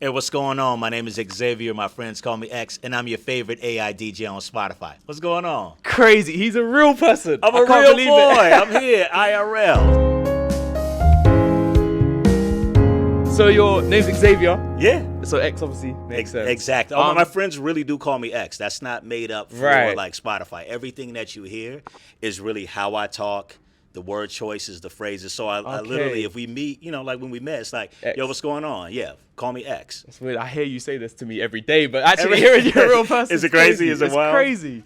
Hey, what's going on? My name is Xavier. My friends call me X, and I'm your favorite AI DJ on Spotify. What's going on? Crazy. He's a real person. I'm I a can't real believe boy. it. I'm here, IRL. So your name's Xavier. Yeah. So X obviously makes sense. Exactly. My friends really do call me X. That's not made up for Right. like Spotify. Everything that you hear is really how I talk, the word choices, the phrases. So I literally, if we meet, like when we met, it's like, X. yo, what's going on? Yeah, call me X. It's weird. I hear you say this to me every day, but actually hearing you're a real person Is it crazy? Is it it's wild? crazy.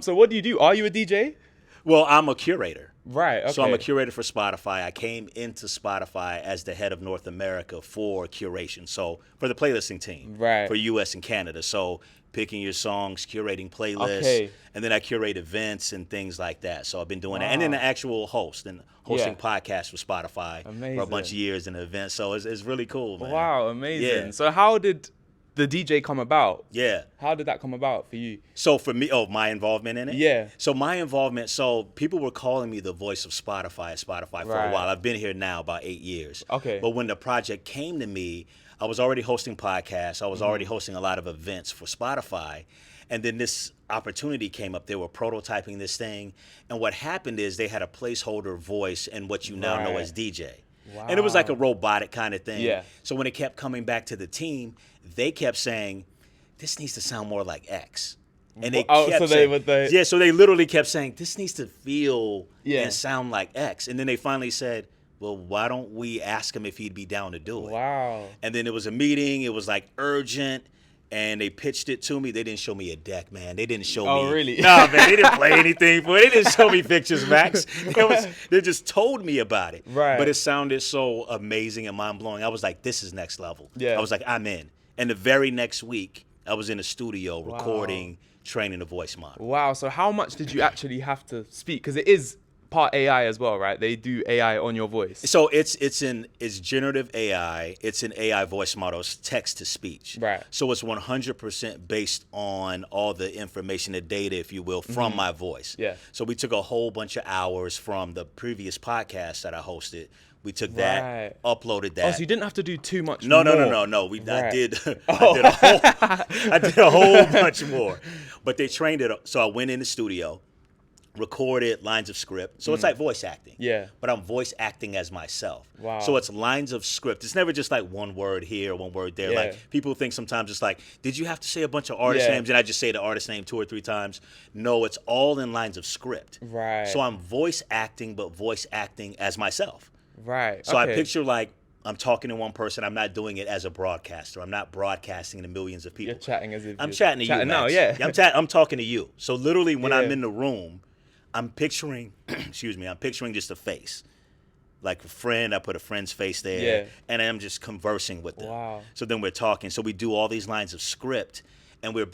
So what do you do? Are you a DJ? Well, I'm a curator. Right. Okay. So I'm a curator for Spotify. I came into Spotify as the head of North America for curation. So for the playlisting team, Right. for US and Canada. So picking your songs, curating playlists, Okay. and then I curate events and things like that. So I've been doing that, and then the actual host and hosting podcasts for Spotify for a bunch Amazing. of years in events. So it's really cool, man. Wow, amazing. Yeah. So how did the DJ come about? Yeah. How did that come about for you? So for me, my involvement in it? Yeah. So my involvement, so people were calling me the voice of Spotify at Spotify for Right. a while. I've been here now about 8 years. Okay. But when the project came to me, I was already hosting podcasts. I was already hosting a lot of events for Spotify. And then this opportunity came up. They were prototyping this thing. And what happened is they had a placeholder voice in what you now know Right. as DJ. And it was like a Wow. robotic kind of thing. Yeah. So when it kept coming back to the team, they kept saying, this needs to sound more like X. And they Oh, kept so they saying, would they- yeah, so they literally kept saying, this needs to feel Yeah. and sound like X. And then they finally said, well, why don't we ask him if he'd be down to do it? Wow. And then it was a meeting. It was like urgent. And they pitched it to me. They didn't show me a deck, man. They didn't show me. Oh, really? Nah, man. They didn't play anything for it. They didn't show me pictures, Max. They just told me about it. Right. But it sounded so amazing and mind-blowing. I was like, this is next level. Yeah. I was like, I'm in. And the very next week, I was in the studio recording, training the voice model. Wow. So how much did you actually have to speak? Because it is part AI as well, right? They do AI on your voice. So it's generative AI. It's an AI voice model. It's text to speech. Right. So it's 100% based on all the information, the data, if you will, from my voice. Yeah. So we took a whole bunch of hours from the previous podcast that I hosted. We took that, Right. uploaded that. Oh, so you didn't have to do too much No. more. I Right. did. I did a whole bunch more. But they trained it. So I went in the studio, recorded lines of script. So it's like voice acting. Yeah. But I'm voice acting as myself. Wow. So it's lines of script. It's never just like one word here, one word there. Yeah. Like people think sometimes it's like, did you have to say a bunch of artist Yeah. names and I just say the artist name 2 or 3 times? No, it's all in lines of script. Right. So I'm voice acting, but voice acting as myself. Right. So I okay. picture like I'm talking to one person. I'm not doing it as a broadcaster. I'm not broadcasting to millions of people. You're chatting as if I'm you're chatting to you, now. Max. Yeah. I'm talking to you. So literally, when I'm Yeah. in the room, I'm picturing, I'm picturing just a face, like a friend. I put a friend's face there, Yeah. and I'm just conversing with them. Wow. So then we're talking. So we do all these lines of script, and we're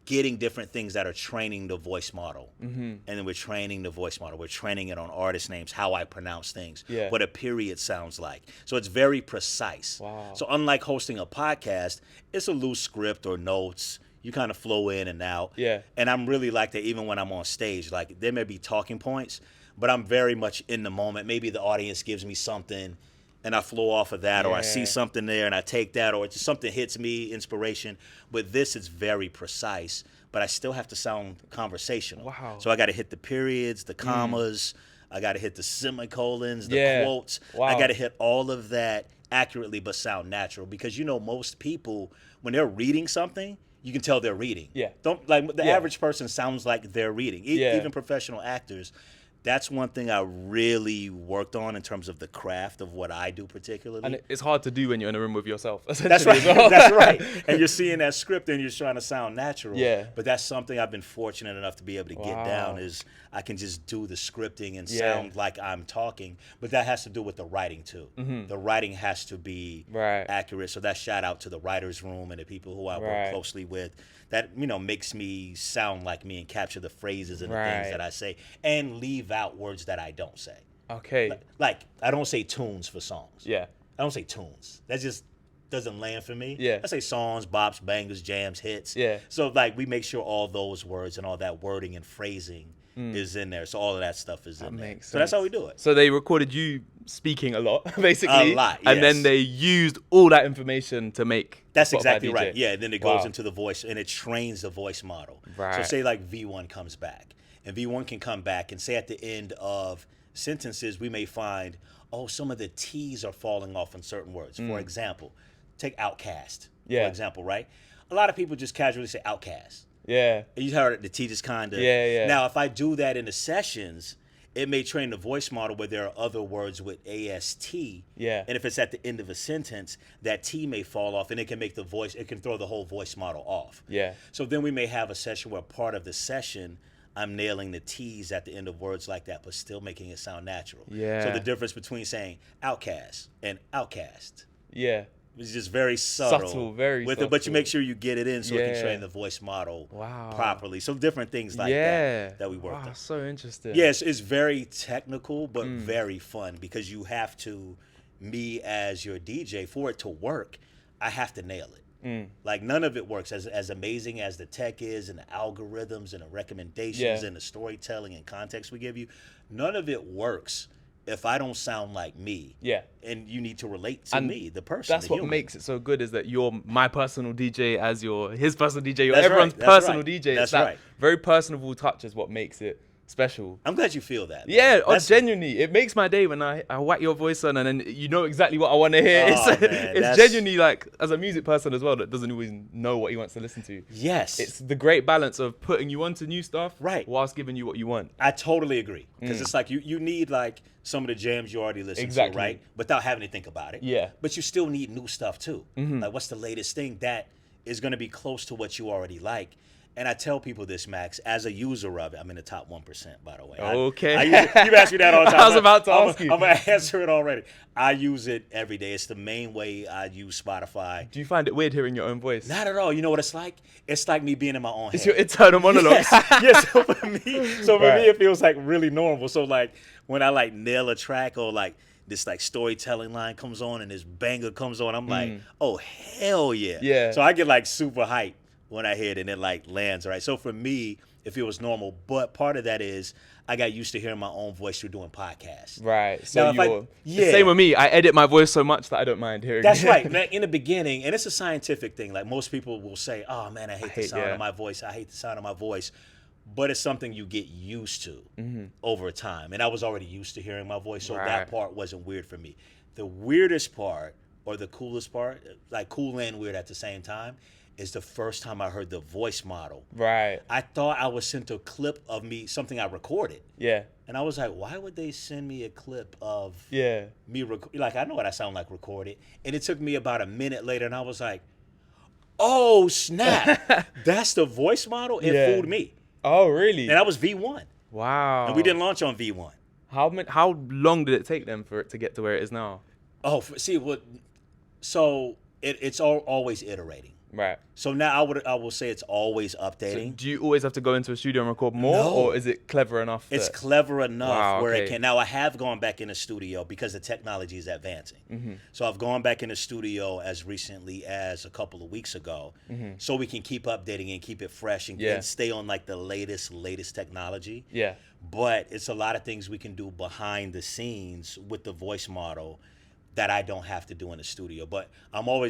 getting different things that are training the voice model. And then we're training the voice model. We're training it on artist names, how I pronounce things, Yeah. what a period sounds like. So it's very precise. Wow. So unlike hosting a podcast, it's a loose script or notes. You kind of flow in and out. Yeah. And I'm really like that even when I'm on stage. Like there may be talking points, but I'm very much in the moment. Maybe the audience gives me something and I flow off of that, or I see Yeah. something there and I take that, or just something hits me, inspiration. With this, it's very precise, but I still have to sound conversational. Wow. So I got to hit the periods, the commas. I got to hit the semicolons, the Yeah. quotes. Wow. I got to hit all of that accurately, but sound natural. Because most people, when they're reading something, you can tell they're reading. Yeah. Don't like the Yeah. average person sounds like they're reading. Yeah. Even professional actors. That's one thing I really worked on in terms of the craft of what I do particularly. And it's hard to do when you're in a room with yourself. That's essentially, right. as well. That's right. And you're seeing that script and you're trying to sound natural. Yeah. But that's something I've been fortunate enough to be able to get Wow. down is I can just do the scripting and Yeah. sound like I'm talking. But that has to do with the writing too. The writing has to be Right. accurate. So that shout out to the writer's room and the people who I Right. work closely with. That makes me sound like me and capture the phrases and the Right. things that I say and leave out words that I don't say. Okay. Like I don't say tunes for songs. Yeah. I don't say tunes. That just doesn't land for me. Yeah. I say songs, bops, bangers, jams, hits. Yeah. So like we make sure all those words and all that wording and phrasing is in there. So all of that stuff is in there. Makes So that's how sense. we do it. So they recorded you speaking a lot, basically. A lot, And then yes. they used all that information to make That's Spotify exactly DJ. right. Yeah, then it goes Wow. into the voice and it trains the voice model. So Right. say like V1 comes back, and V1 can come back and say at the end of sentences we may find, oh, some of the T's are falling off in certain words. For example, take outcast. Yeah. For example, right? A lot of people just casually say outcast. Yeah. You heard it, the T just kind of. Yeah, yeah. Now, if I do that in the sessions, it may train the voice model where there are other words with AST. Yeah. And if it's at the end of a sentence, that T may fall off and it can make the voice, it can throw the whole voice model off. Yeah. So then we may have a session where part of the session, I'm nailing the T's at the end of words like that, but still making it sound natural. Yeah. So the difference between saying outcast and outcast. Yeah. It's just very subtle. Subtle, very with it, but you subtle. make sure you get it in so it Yeah. can train the voice model Wow. properly. So different things like Yeah. that we work Wow, on. so interesting. Yes, it's very technical, but very fun because you have to, me as your DJ, for it to work, I have to nail it. Like none of it works as amazing as the tech is and the algorithms and the recommendations Yeah. and the storytelling and context we give you. None of it works if I don't sound like me. Yeah. And you need to relate to And me, the person. That's the what human. makes it so good is that you're my personal DJ as his personal DJ. You're That's everyone's right, that's personal right, DJ. that's It's that right. very personable touch is what makes it special. I'm glad you feel that. man. Yeah, That's- genuinely, it makes my day when I whack your voice on and then you know exactly what I want to hear. Oh, It's, man, it's that's- genuinely like, as a music person as well that doesn't always know what he wants to listen to. Yes. It's the great balance of putting you onto new stuff Right. whilst giving you what you want. I totally agree. Because it's like you need like some of the jams you already listen Exactly. to, right? Without having to think about it. Yeah. But you still need new stuff too. Like what's the latest thing that is going to be close to what you already like? And I tell people this, Max, as a user of it, I'm in the top 1%, by the way. Okay. I use it, you've asked me that all the time. I was about to ask you. I'm going to answer it already. I use it every day. It's the main way I use Spotify. Do you find it weird hearing your own voice? Not at all. You know what it's like? It's like me being in my own It's head. your internal monologues. Yeah, so for me, Right. it feels like really normal. So like when I like nail a track or like this like storytelling line comes on and this banger comes on, I'm like, oh hell yeah. Yeah. So I get like super hyped when I hear it and it like lands, right? So for me, it feels normal. But part of that is I got used to hearing my own voice through doing podcasts. Right. So Now, if I- you're yeah. same with me. I edit my voice so much that I don't mind hearing That's it. right. Now, in the beginning, and it's a scientific thing. Like most people will say, "Oh man, I hate the sound yeah. of my voice. I hate the sound of my voice." But it's something you get used to over time. And I was already used to hearing my voice, so Right. that part wasn't weird for me. The weirdest part, or the coolest part, like cool and weird at the same time, is the first time I heard the voice model. Right. I thought I was sent a clip of me, something I recorded. Yeah. And I was like, why would they send me a clip of Yeah. me like I know what I sound like recorded, and it took me about a minute later, and I was like, "Oh snap, that's the voice model." It Yeah. fooled me, Oh, really? and I was V1, Wow. and we didn't launch on V1. How long did it take them for it to get to where it is now? Oh, see what? So it's always iterating. Right. So now I will say it's always So updating. do you always have to go into a studio and record more, No. or is it clever enough? It's that- clever enough Wow, where it okay. can. Now I have gone back in the studio because the technology is advancing. So I've gone back in the studio as recently as a couple of weeks ago, so we can keep updating and keep it fresh and, Yeah. and stay on like the latest technology. Yeah. But it's a lot of things we can do behind the scenes with the voice model that I don't have to do in the studio. But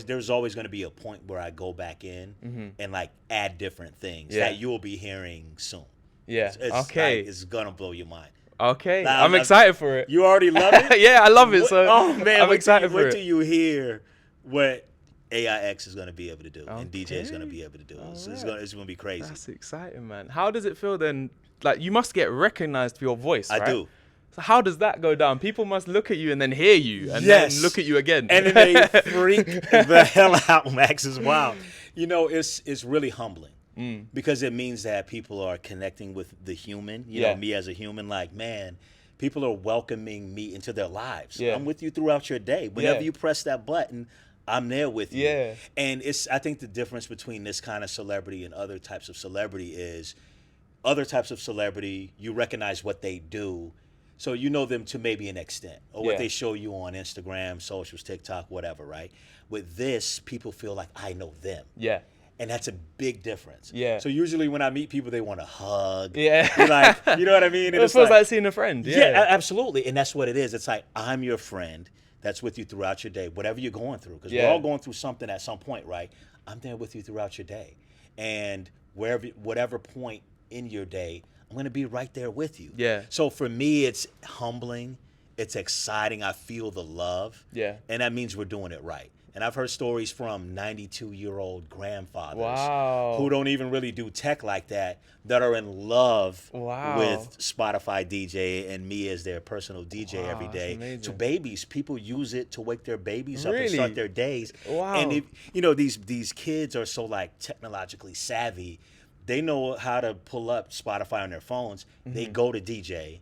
there's always going to be a point where I go back in and like add different things Yeah. that you'll be hearing soon. Yeah. It's Okay. like, it's gonna blow your mind. Okay. Nah, I'm excited for it. You already love it? Yeah, I love it. So oh man, I'm wait excited till, for wait it. till you hear what AIX is gonna be able to do and DJ is gonna Okay. be able to do. It's Alright. gonna be crazy. That's exciting, man. How does it feel then? Like, you must get recognized for your voice, I right? do. So how does that go down? People must look at you and then hear you and Yes. then look at you again. And then they freak the hell out, Max. Is wild. You know, it's really humbling because it means that people are connecting with the human. You Yeah. know, me as a human. Like, man, people are welcoming me into their lives. Yeah. I'm with you throughout your day. Whenever Yeah. you press that button, I'm there with you. Yeah. And I think the difference between this kind of celebrity and other types of celebrity is other types of celebrity, you recognize what they do. So you know them to maybe an extent, or what Yeah. they show you on Instagram, socials, TikTok, whatever, right? With this, people feel like I know them. Yeah. And that's a big difference. Yeah. So usually when I meet people, they want to hug. Yeah. You're like, you know what I mean? And It it's feels like seeing a friend. Yeah. absolutely. And that's what it is. It's like, I'm your friend that's with you throughout your day, whatever you're going through. Because we're all going through something at some point, right? I'm there with you throughout your day. And whatever point in your day, I'm going to be right there with you. Yeah. So for me, it's humbling. It's exciting. I feel the love. Yeah. And that means we're doing it right. And I've heard stories from 92-year-old grandfathers Wow. who don't even really do tech like that are in love Wow. with Spotify DJ and me as their personal DJ every that's day. amazing. To babies, people use it to wake their babies up and Really? start their days. Wow. And if, you know, these kids are so like technologically savvy. They know how to pull up Spotify on their phones. They go to DJ.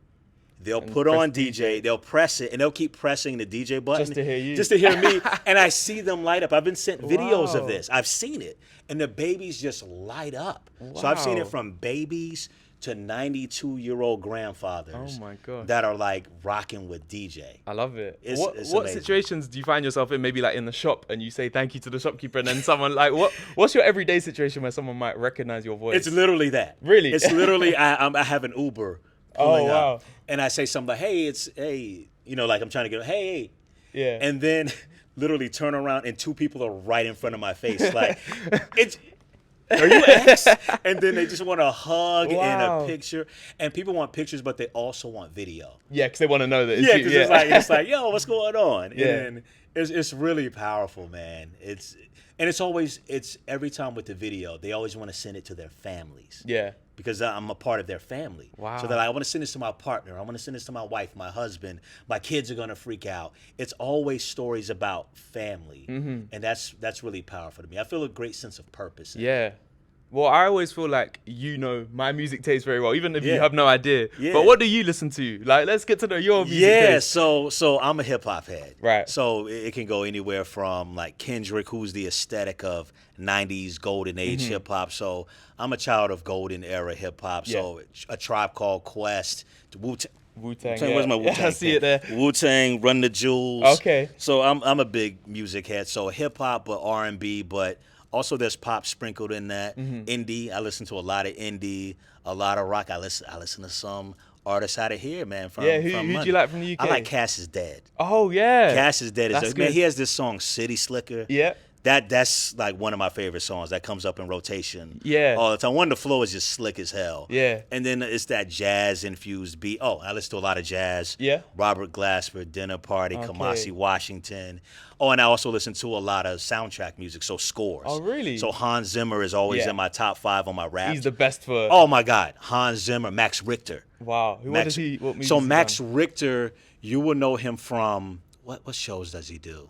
They'll put on DJ, they'll press it, and they'll keep pressing the DJ button. Just to hear you. Just to hear me. And I see them light up. I've been sent videos Wow. of this. I've seen it. And the babies just light up. So I've seen it Wow. from babies to 92-year-old grandfathers Oh my God. that are like rocking with DJ. I love it. It's What amazing. situations do you find yourself in? Maybe like in the shop, and you say thank you to the shopkeeper, and then someone like what's your everyday situation where someone might recognize your voice? It's literally that. Really? It's literally, I have an Uber pulling wow. up. And I say something like, hey, you know, like I'm trying to get, hey. Yeah. And then literally turn around and two people are right in front of my face. Like, are you X? And then they just want a hug and Wow. a picture. And people want pictures, but they also want video. Yeah, because they want to know that it's Yeah, you. because it's like, yo, what's going on? Yeah. And it's really powerful, man. It's every time with the video, they always want to send it to their families. Yeah. Because I'm a part of their family. Wow. So they're like, I want to send this to my partner. I want to send this to my wife, my husband. My kids are going to freak out. It's always stories about family. Mm-hmm. And that's really powerful to me. I feel a great sense of purpose. in it. Yeah. Well, I always feel like you know my music taste very well, even if you Yeah. have no idea. Yeah. But what do you listen to? Like, let's get to know your music Yeah, taste. so I'm a hip hop head. Right. So it can go anywhere from like Kendrick, who's the aesthetic of 90s golden age hip hop. So I'm a child of golden era hip hop. So A Tribe Called Quest, Wu-Tang. Wu-Tang, Where's my Wu-Tang? I see it there. Wu-Tang, Run the Jewels. Okay. So I'm a big music head. So hip hop, but R&B, but also there's pop sprinkled in that. Indie, I listen to a lot of indie, a lot of rock. I listen to some artists out of here, man. From Yeah, who from do you London. like from the UK? I like Cass Is Dead. Oh, yeah. Cass Is Dead. That's Man, good. he has this song City Slicker. Yeah. That's like one of my favorite songs. That comes up in rotation Yeah. all the time. One, the flow is just slick as hell. Yeah. And then it's that jazz-infused beat. Oh, I listen to a lot of jazz. Yeah. Robert Glasper, Dinner Party, Okay. Kamasi Washington. Oh, and I also listen to a lot of soundtrack music, so scores. Oh, really? So Hans Zimmer is always Yeah. in my top 5 on my rap. He's the best for... Oh, my God. Hans Zimmer, Max Richter. Wow. What music So has he Max done? Richter, you will know him from what shows does he do?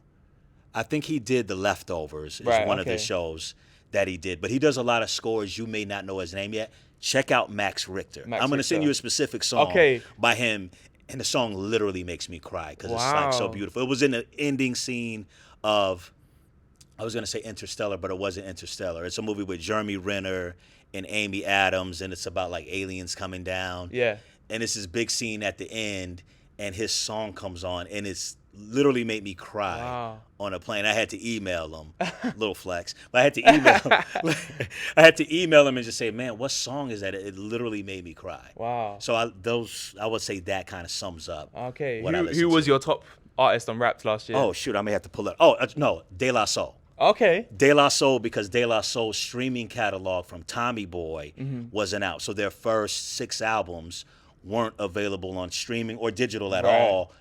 I think he did The Leftovers. Is Right, one of the okay. shows that he did, but he does a lot of scores. You may not know his name yet. Check out Max Richter. Max I'm going to send Richter. you a specific song Okay. by him, and the song literally makes me cry because it's like so Wow. beautiful. It was in the ending scene of, I was going to say Interstellar, but it wasn't Interstellar. It's a movie with Jeremy Renner and Amy Adams, and it's about like aliens coming down. Yeah. And it's this big scene at the end, and his song comes on, and it's literally made me cry Wow. on a plane. I had to email him, little flex, but I had to email. I had to email him and just say, "Man, what song is that?" It literally made me cry. Wow. So I would say that kind of sums up. Okay. what I listen Who was to. your top artist on Wrapped last year? Oh shoot, I may have to pull it. Oh no, De La Soul. Okay. De La Soul, because De La Soul's streaming catalog from Tommy Boy wasn't out. So their first 6 albums weren't available on streaming or digital at Right. all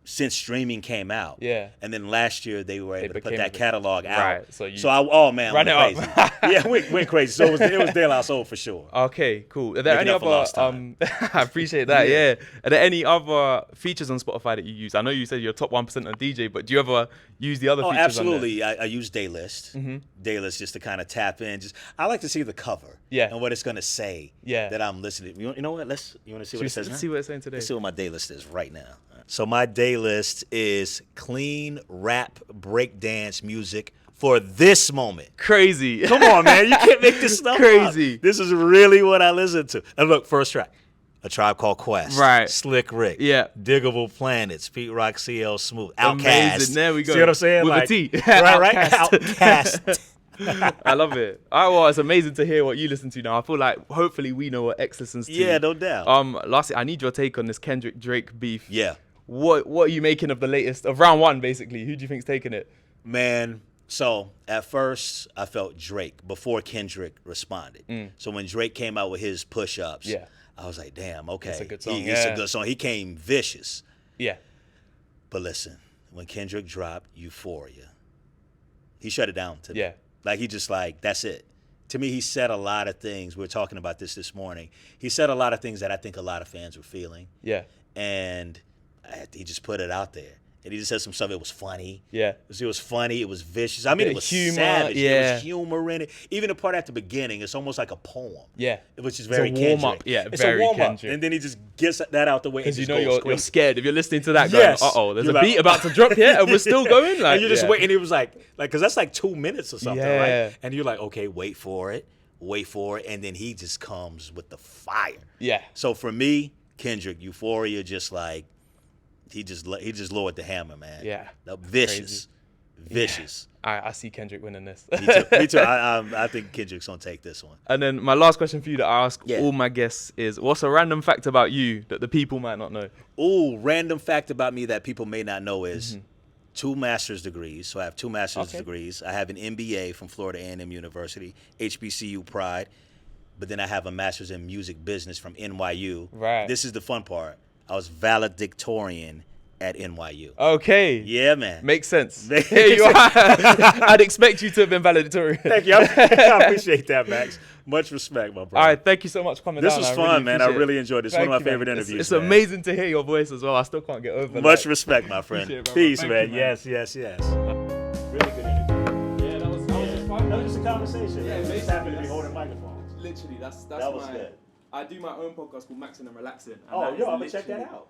since streaming came out. Yeah. And then last year they were able to put became that available. catalog out. Right, so you oh man, ran went it crazy. up. Yeah, went crazy. So it was De La Soul for sure. Okay, cool. Are there Making any up for other? lost time. I appreciate that. Yeah. Are there any other features on Spotify that you use? I know you said you're top 1% of DJ, but do you ever use the other Oh, features? absolutely. I use Daylist. Daylist just to kind of tap in. I like to see the cover. Yeah. And what it's gonna say. Yeah. That I'm listening. You know what? You want to see what it says? Let's now? see what it's saying today. Let's see what my day list is right now. So my day list is clean rap breakdance music for this moment. Crazy. Come on, man. You can't make this stuff Crazy. up. This is really what I listen to. And look, first track. A Tribe Called Quest. Right. Slick Rick. Yeah. Diggable Planets. Pete Rock, CL Smooth. Amazing. Outkast. There we go. See what I'm saying? With a Like, T. Right. Outkast. Outkast. I love it. All right, well, it's amazing to hear what you listen to now. I feel like hopefully we know what X listens to. Yeah, no doubt. Lastly, I need your take on this Kendrick Drake beef. Yeah. What are you making of the latest of round one, basically? Who do you think's taking it? Man, so at first I felt Drake before Kendrick responded. So when Drake came out with his push-ups, Yeah. I was like, damn, okay. It's a good song, It's yeah. a good song. He came vicious. Yeah. But listen, when Kendrick dropped Euphoria, he shut it down to me. Yeah. Like, he just like, that's it. To me, he said a lot of things. We were talking about this morning. He said a lot of things that I think a lot of fans were feeling. Yeah. And he just put it out there. And he just said some stuff. It was funny. Yeah. It was funny. It was vicious. I mean, it was humor, savage. yeah. There was humor in it. Even the part at the beginning, it's almost like a poem. Yeah. Which is very It's a warm-up. Kendrick. Yeah, it's very a warm-up. Kendrick. And then he just gets that out the way. Because and you just know goes you're crazy. scared if you're listening to that. Going, Yes. there's You're a beat like, about to drop here, and we're still going. Like, and you're just yeah. waiting. It was like, because that's like 2 minutes or something, Yeah. right? And you're like, okay, wait for it. And then he just comes with the fire. Yeah. So for me, Kendrick, Euphoria, just like, he just lowered the hammer, man. Yeah. Vicious. Vicious. Yeah. I see Kendrick winning this. Me too. I think Kendrick's going to take this one. And then my last question for you to ask all my guests is, what's a random fact about you that the people might not know? Ooh, random fact about me that people may not know is 2 master's degrees. So I have 2 master's degrees. I have an MBA from Florida A&M University, HBCU Pride. But then I have a master's in music business from NYU. Right. This is the fun part. I was valedictorian at NYU. Okay. Yeah, man. Makes sense. Here you are. I'd expect you to have been valedictorian. Thank you. I appreciate that, Max. Much respect, my brother. All right, thank you so much for coming This down. was I fun, really man. I appreciate really it. enjoyed this. Thank One of my you, favorite man. interviews. It's man. amazing to hear your voice as well. I still can't get over Much that. respect, my friend. Appreciate it, brother. Peace, Thank man. you, Yes. Really good interview. Yeah, that was just fun. That was just a conversation. Yeah, man. We just basically, happened to be that's- holding microphones. Literally, that's That was good. I do my own podcast called Maxing and Relaxing. And Oh, that yo, is I'm going to check that literally- out.